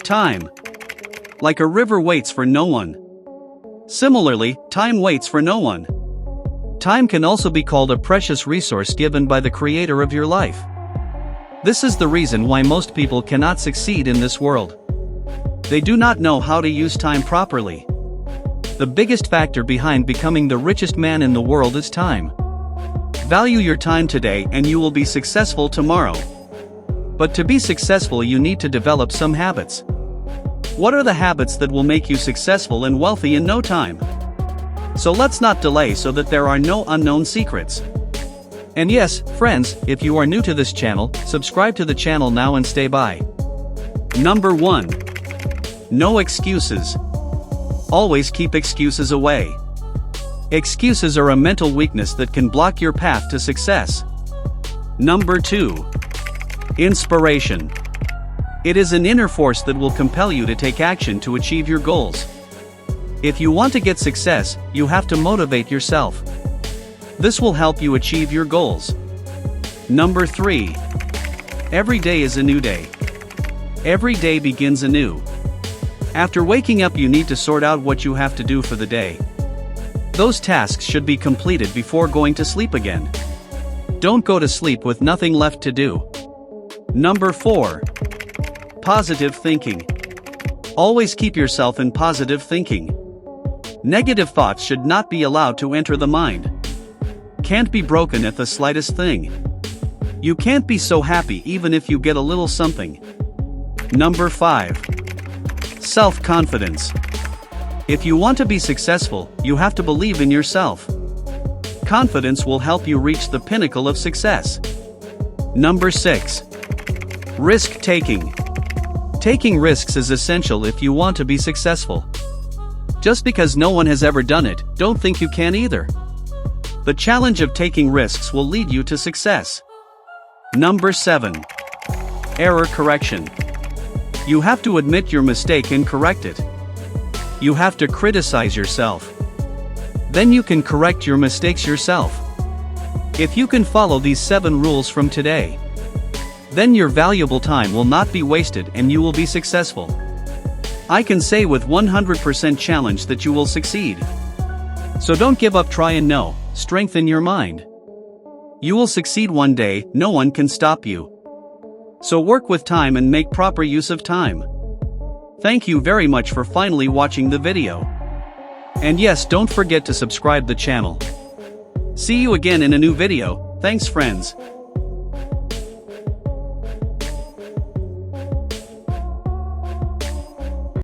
Time. Like a river waits for no one. Similarly, time waits for no one. Time can also be called a precious resource given by the creator of your life. This is the reason why most people cannot succeed in this world. They do not know how to use time properly. The biggest factor behind becoming the richest man in the world is time. Value your time today and you will be successful tomorrow. But to be successful, you need to develop some habits. What are the habits that will make you successful and wealthy in no time? So let's not delay so that there are no unknown secrets. And yes, friends, if you are new to this channel, subscribe to the channel now and stay by. Number 1. No excuses. Always keep excuses away. Excuses are a mental weakness that can block your path to success. Number 2. Inspiration. It is an inner force that will compel you to take action to achieve your goals. If you want to get success, you have to motivate yourself. This will help you achieve your goals. Number 3. Every day is a new day. Every day begins anew. After waking up, you need to sort out what you have to do for the day. Those tasks should be completed before going to sleep again. Don't go to sleep with nothing left to do. Number 4. Positive thinking. Always keep yourself in positive thinking. Negative thoughts should not be allowed to enter the mind. Can't be broken at the slightest thing. You can't be so happy even if you get a little something. Number 5. Self-confidence. If you want to be successful, you have to believe in yourself. Confidence will help you reach the pinnacle of success. Number 6. Risk-taking. Taking risks is essential if you want to be successful. Just because no one has ever done it, don't think you can either. The challenge of taking risks will lead you to success. Number 7. Error correction. You have to admit your mistake and correct it. You have to criticize yourself. Then you can correct your mistakes yourself. If you can follow these 7 rules from today, then your valuable time will not be wasted and you will be successful. I can say with 100% challenge that you will succeed. So don't give up, try and know, strengthen your mind. You will succeed one day, no one can stop you. So work with time and make proper use of time. Thank you very much for finally watching the video. And yes, don't forget to subscribe the channel. See you again in a new video. Thanks friends.